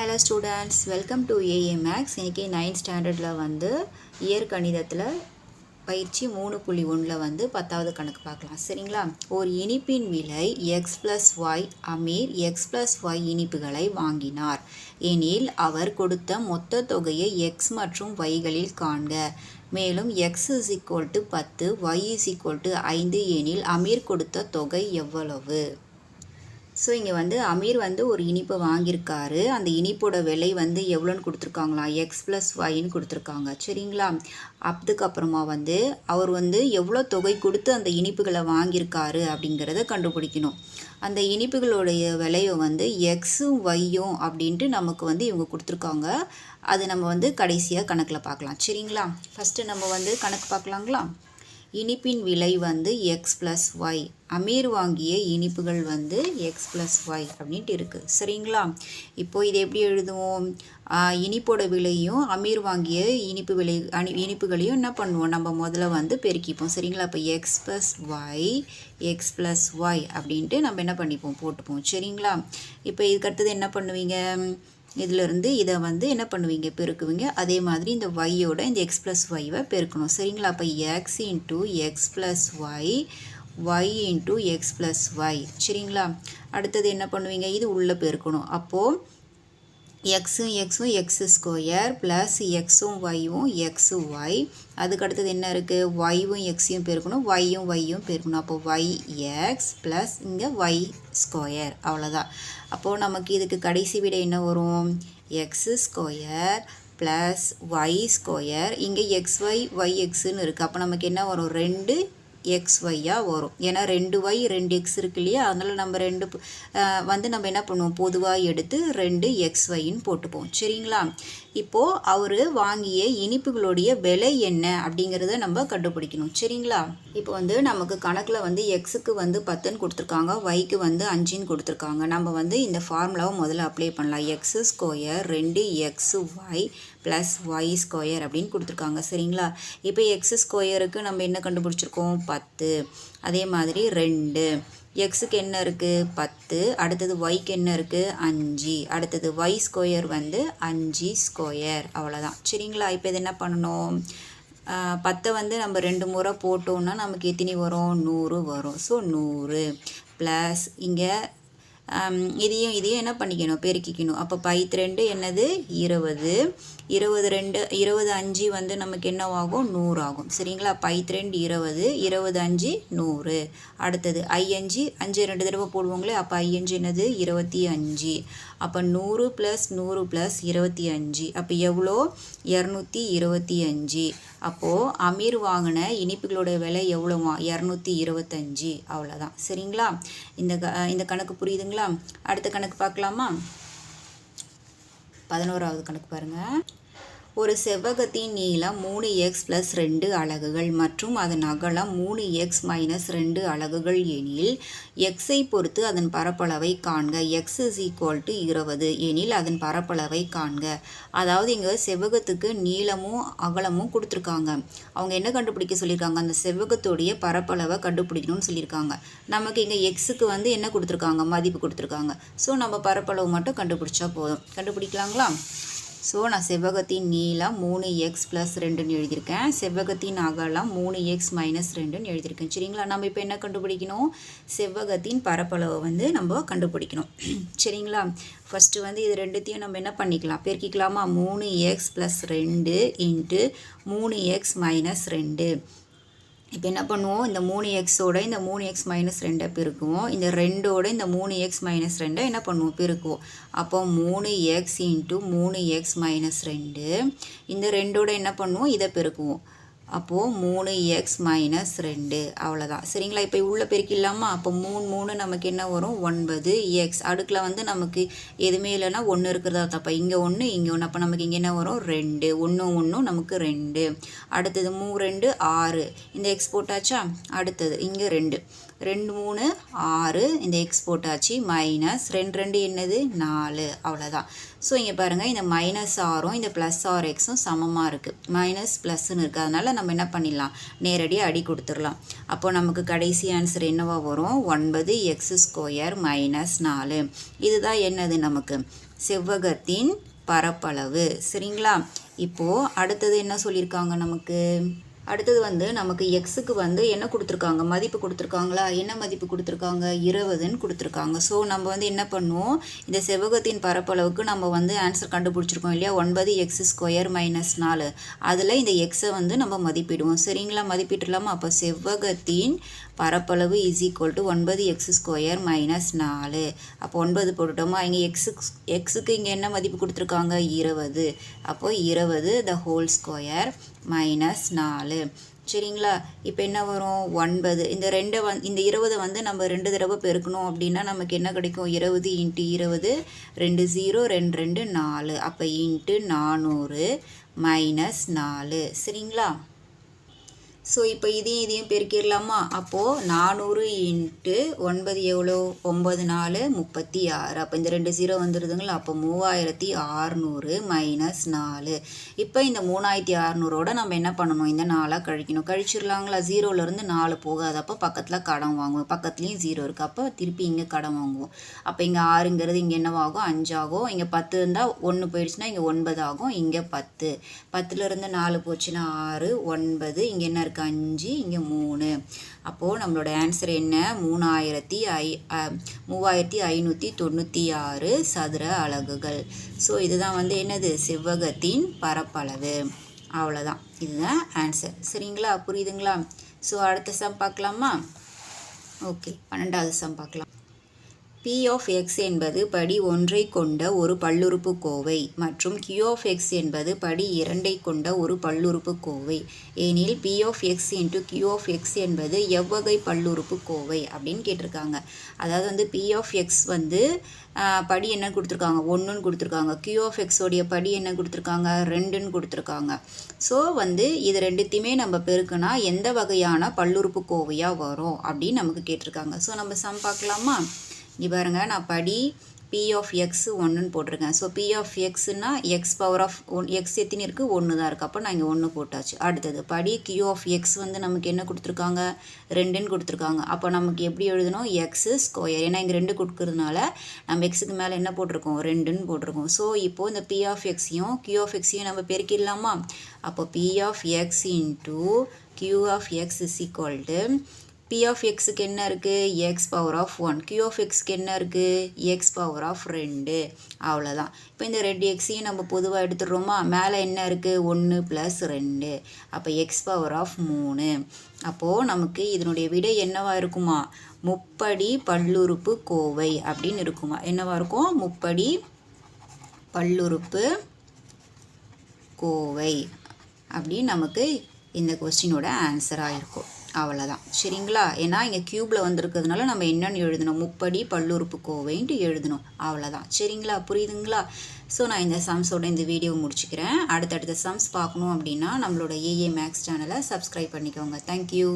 Hello students, welcome to AA Max. இன்னைக்கு 9th ஸ்டாண்டர்டில் வந்து இயற் கணிதத்தில் பயிற்சி 3.1 வந்து 10வது கணக்கு பார்க்கலாம். சரிங்களா? ஒரு இனிப்பின் விலை x + y Amir x + y இனிப்புகளை வாங்கினார் எனில் அவர் கொடுத்த மொத்த தொகையை x மற்றும் yகளில் காண்க. மேலும் x = 10 y = 5 எனில் அமீர் கொடுத்த தொகை எவ்வளவு? ஸோ இங்கே வந்து அமீர் வந்து ஒரு இனிப்பை வாங்கியிருக்காரு. அந்த இனிப்போட விலை வந்து எவ்வளோன்னு கொடுத்துருக்காங்களா, x + yன்னு கொடுத்துருக்காங்க. சரிங்களா? அதுக்கப்புறமா வந்து அவர் வந்து எவ்வளோ தொகை கொடுத்து அந்த இனிப்புகளை வாங்கியிருக்காரு அப்படிங்கிறத கண்டுபிடிக்கணும். அந்த இனிப்புகளுடைய விலையை வந்து எக்ஸும் ஒய்யும் அப்படின்ட்டு நமக்கு வந்து இவங்க கொடுத்துருக்காங்க. அது நம்ம வந்து கடைசியாக கணக்கில் பார்க்கலாம். சரிங்களா? ஃபஸ்ட்டு நம்ம வந்து கணக்கு பார்க்கலாங்களா? இனிப்பின் விலை வந்து x + y. அமீர் வாங்கிய இனிப்புகள் வந்து x + y அப்படின்ட்டு இருக்குது. சரிங்களா? இப்போது இதை எப்படி எழுதுவோம்? இனிப்போட விலையும் அமீர் வாங்கிய இனிப்புகளையும் என்ன பண்ணுவோம், நம்ம முதல்ல வந்து பெருக்கிப்போம். சரிங்களா? இப்போ x + y அப்படின்ட்டு நம்ம என்ன பண்ணிப்போம், போட்டுப்போம். சரிங்களா? இப்போ இதுக்கடுத்தது என்ன பண்ணுவீங்க, இதிலிருந்து இதை வந்து என்ன பண்ணுவீங்க, பெருக்குவீங்க. அதே மாதிரி இந்த ஒய்யோட இந்த x + yவை பெருக்கணும். சரிங்களா? அப்போ x × x + y, y × x + y. சரிங்களா? அடுத்தது என்ன பண்ணுவீங்க, இது உள்ளே பெருக்கணும். அப்போது எக்ஸும் x² ப்ளஸ் எக்ஸும் yயும் xy. அதுக்கடுத்தது என்ன இருக்குது, yவும் xயும் பெருக்கணும், yயும் பெருக்கணும். அப்போது yx ப்ளஸ் இங்கே y². அவ்வளோதான். அப்போது நமக்கு இதுக்கு கடைசி விட என்ன வரும், x² ப்ளஸ் y². இங்கே xy yxன்னு இருக்குது. அப்போ நமக்கு என்ன வரும், 2xyயாக வரும். ஏன்னா 2y 2x இருக்கு இல்லையா, அதனால் நம்ம நம்ம என்ன பண்ணுவோம், பொதுவாக எடுத்து 2xyன்னு போட்டுப்போம். சரிங்களா? இப்போது அவர் வாங்கிய இனிப்புகளுடைய விலை என்ன அப்படிங்கிறத நம்ம கண்டுபிடிக்கணும். சரிங்களா? இப்போ வந்து நமக்கு கணக்கில் வந்து எக்ஸுக்கு வந்து 10ன்னு கொடுத்துருக்காங்க, ஒய்க்கு வந்து 5ன்னு கொடுத்துருக்காங்க. நம்ம வந்து இந்த ஃபார்முலாவை முதல்ல அப்ளை பண்ணலாம். x² 2xy ப்ளஸ் y² அப்படின்னு கொடுத்துருக்காங்க. சரிங்களா? இப்போ x²க்கு நம்ம என்ன கண்டுபிடிச்சிருக்கோம், 10. அதே மாதிரி 2. எக்ஸுக்கு என்ன இருக்குது, 10. அடுத்தது ஒய்க்கு என்ன இருக்குது, 5. அடுத்தது y² வந்து 5². அவ்வளோதான். சரிங்களா? இப்போ இது என்ன பண்ணணும், 10 வந்து நம்ம 2 முறை போட்டோம்னா நமக்கு எத்தனை வரும், 100 வரும். ஸோ 100 ப்ளஸ் இங்கே இதையும் என்ன பண்ணிக்கணும், பெருக்கிக்கணும். அப்போ 2 என்னது, 20. 5 வந்து நமக்கு என்னவாகும், 100 ஆகும். சரிங்களா? 2 20, 25 100. அடுத்தது 5 2 தடவை போடுவோங்களே, அப்போ 5 என்னது, 25. அப்போ 100 + 100 + 25. அப்போ எவ்வளோ, 225. அப்போது அமீர் வாங்கின இனிப்புகளோட விலை எவ்வளோவா, 225. அவ்வளோதான். சரிங்களா? இந்த கணக்கு புரியுதுங்களா? அடுத்த கணக்கு பார்க்கலாமா? 11வது கணக்கு பாருங்கள். ஒரு செவ்வகத்தின் நீளம் 3x + 2 அலகுகள் மற்றும் அதன் அகலம் 3x - 2 அலகுகள் எனில் xஐ பொறுத்து அதன் பரப்பளவை காண்க. x = 20 எனில் அதன் பரப்பளவை காண்க. அதாவது இங்கே செவ்வகத்துக்கு நீளமும் அகலமும் கொடுத்துருக்காங்க. அவங்க என்ன கண்டுபிடிக்க சொல்லியிருக்காங்க, அந்த செவ்வகத்துடைய பரப்பளவை கண்டுபிடிக்கணும்னு சொல்லியிருக்காங்க. நமக்கு இங்கே எக்ஸுக்கு வந்து என்ன கொடுத்துருக்காங்க, மதிப்பு கொடுத்துருக்காங்க. ஸோ நம்ம பரப்பளவு மட்டும் கண்டுபிடிச்சா போதும். கண்டுபிடிக்கலாங்களா? ஸோ நான் செவ்வகத்தின் நீளம் 3x + 2ன்னு எழுதியிருக்கேன், செவ்வகத்தின் அகலம் 3x - 2ன்னு எழுதியிருக்கேன். சரிங்களா? நம்ம இப்போ என்ன கண்டுபிடிக்கணும், செவ்வகத்தின் பரப்பளவை வந்து நம்ம கண்டுபிடிக்கணும். சரிங்களா? ஃபஸ்ட்டு வந்து இது ரெண்டுத்தையும் நம்ம என்ன பண்ணிக்கலாம், பெருக்கிக்கலாமா? 3x + 2 × 3x - 2. இப்போ என்ன பண்ணுவோம், இந்த 3xோட இந்த 3x - 2 பெருக்குவோம். இந்த 2ஓட இந்த 3x - 2 என்ன பண்ணுவோம், பெருக்குவோம். அப்போ 3x × 3x - 2. இந்த 2ஓட என்ன பண்ணுவோம், இதை பெருக்குவோம். அப்போது 3x - 2. அவ்வளோதான். சரிங்களா? இப்போ உள்ளே பெருக்கிடலாமா? அப்போ 3 நமக்கு என்ன வரும், 9x. அடுக்கில் வந்து நமக்கு எதுவுமே இல்லைன்னா 1 இருக்கிறதா தப்பா, இங்கே 1 இங்கே 1. அப்போ நமக்கு இங்கே என்ன வரும், 2. 1 நமக்கு 2. அடுத்தது 3 2 6. இந்த எக்ஸ் போட்டாச்சா? அடுத்தது இங்கே 2 3 6. இந்த எக்ஸ் போட்டாச்சு. மைனஸ் 2 என்னது, 4. அவ்வளோதான். ஸோ இங்கே பாருங்கள், இந்த -6ம் இந்த +6xம் சமமாக இருக்குது. மைனஸ் ப்ளஸ்ன்னு இருக்குது. அதனால் நம்ம என்ன பண்ணிடலாம், நேரடியாக அடி கொடுத்துடலாம். அப்போது நமக்கு கடைசி ஆன்சர் என்னவா வரும், 9x² - 4. இதுதான் என்னது நமக்கு செவ்வகத்தின் பரப்பளவு. சரிங்களா? இப்போது அடுத்தது என்ன சொல்லியிருக்காங்க நமக்கு? அடுத்தது வந்து நமக்கு எக்ஸுக்கு வந்து என்ன கொடுத்துருக்காங்க, மதிப்பு கொடுத்துருக்காங்களா? என்ன மதிப்பு கொடுத்துருக்காங்க? 20ன்னு கொடுத்துருக்காங்க. ஸோ நம்ம வந்து என்ன பண்ணுவோம், இந்த செவ்வகத்தின் பரப்பளவுக்கு நம்ம வந்து ஆன்சர் கண்டுபிடிச்சிருக்கோம் இல்லையா, 9x² - 4. அதில் இந்த எக்ஸை வந்து நம்ம மதிப்பிடுவோம். சரிங்களா? மதிப்பிட்டுலாமா? அப்போ செவ்வகத்தின் பரப்பளவு = 9x² - 4. அப்போ 9 போட்டுட்டோமா? இங்கே எக்ஸுக்கு இங்கே என்ன மதிப்பு கொடுத்துருக்காங்க? 20. அப்போது 20 the whole square - 4. சரிங்களா? இப்போ என்ன வரும்? 9. இந்த 20 வந்து நம்ம 2 தடவை பெருக்கணும் அப்படின்னா நமக்கு என்ன கிடைக்கும்? 20 × 20 2 0 2 2 4. அப்போ × 400 - 4. சரிங்களா? ஸோ இப்போ இதையும் பெருக்கிடலாமா? அப்போது 400 × 9 எவ்வளோ? 9 4 36. அப்போ இந்த 2 0 வந்துடுதுங்களா? அப்போ 3600 - 4. இப்போ இந்த 3600ஓட நம்ம என்ன பண்ணணும்? இந்த 4 கழிக்கணும். கழிச்சிடலாங்களா? 0லேருந்து 4 போகாது. அப்போ பக்கத்தில் கடன் வாங்குவோம். பக்கத்துலேயும் 0 இருக்குது. அப்போ திருப்பி இங்கே கடன் வாங்குவோம். அப்போ இங்கே 6ங்கிறது இங்கே என்னவாகும்? 5 ஆகும். இங்கே 10 இருந்தால் 1 போயிடுச்சுன்னா இங்கே 9 ஆகும். இங்கே 10. 10லேருந்து 4 போச்சுன்னா 6 9. இங்கே என்ன இருக்குது? 5. இங்கே 3. அப்போது நம்மளோட ஆன்சர் என்ன? 3596 சதுர அலகுகள். ஸோ இதுதான் வந்து என்னது? செவ்வகத்தின் பரப்பளவு. அவ்வளோதான். இதுதான் ஆன்சர். சரிங்களா? புரியுதுங்களா? ஸோ அடுத்த சம் பார்க்கலாமா? ஓகே, 12வது சம் பார்க்கலாம். P of x என்பது படி 1ஐ கொண்ட ஒரு பல்லுறுப்புக்கோவை மற்றும் Q of x என்பது படி 2ஐ கொண்ட ஒரு பல்லுறுப்புக்கோவை எனில் P of x × Q of x என்பது எவ்வகை பல்லுறுப்புக்கோவை அப்படின்னு கேட்டிருக்காங்க. அதாவது வந்து P of x வந்து படி என்ன கொடுத்துருக்காங்க? 1ன்னு கொடுத்துருக்காங்க. Q of x உடைய படி என்ன கொடுத்துருக்காங்க? 2ன்னு கொடுத்துருக்காங்க. ஸோ வந்து இது ரெண்டுத்தையுமே நம்ம பெருக்குனா எந்த வகையான பல்லுறுப்புக்கோவையாக வரும் அப்படின்னு நமக்கு கேட்டிருக்காங்க. ஸோ நம்ம சம் பார்க்கலாமா? இங்கே பாருங்க, நான் படி P of x 1ன்னு போட்டிருக்கேன். ஸோ P of xன்னா x எத்தனை இருக்குது? 1 தான் இருக்குது. அப்போ நான் இங்கே 1 போட்டாச்சு. அடுத்தது படி Q of x வந்து நமக்கு என்ன கொடுத்துருக்காங்க? 2ன்னு கொடுத்துருக்காங்க. அப்போ நமக்கு எப்படி எழுதணும்? x². ஏன்னா இங்கே 2 கொடுக்கறதுனால நம்ம எக்ஸுக்கு மேலே என்ன போட்டிருக்கோம்? 2ன்னு போட்டிருக்கோம். ஸோ இப்போது இந்த P of xயும் Q of xயும் நம்ம பெருக்கிடலாமா? அப்போ P of x × Q of x = P of xக்கு என்ன இருக்குது? x⁻1. Q of xக்கு என்ன இருக்குது? x⁻2. அவ்வளோதான். இப்போ இந்த 2xையும் நம்ம பொதுவாக எடுத்துடுறோமா? மேலே என்ன இருக்குது? 1 + 2. அப்போ x⁻3. அப்போது நமக்கு இதனுடைய விடை என்னவா இருக்குமா? முப்படி பல்லுறுப்புக்கோவை அப்படின்னு இருக்குமா? என்னவா இருக்கும்? முப்படி பல்லுறுப்புக்கோவை அப்படின்னு நமக்கு இந்த கொஸ்டினோட ஆன்சராக இருக்கும். அவ்வளோதான். சரிங்களா? ஏன்னா இங்கே க்யூப்பில் வந்திருக்கிறதுனால நம்ம என்னென்னு எழுதணும்? முப்படி பல்லுறுப்புக்கோவைன்ட்டு எழுதணும். அவ்வளோதான். சரிங்களா? புரியுதுங்களா? ஸோ நான் இந்த சம்ஸோட இந்த வீடியோ முடிச்சுக்கிறேன். அடுத்தடுத்த சம்ஸ் பார்க்கணும் அப்படின்னா நம்மளோட ஏஏ மேக்ஸ் சேனலை சப்ஸ்கிரைப் பண்ணிக்கோங்க. தேங்க்யூ.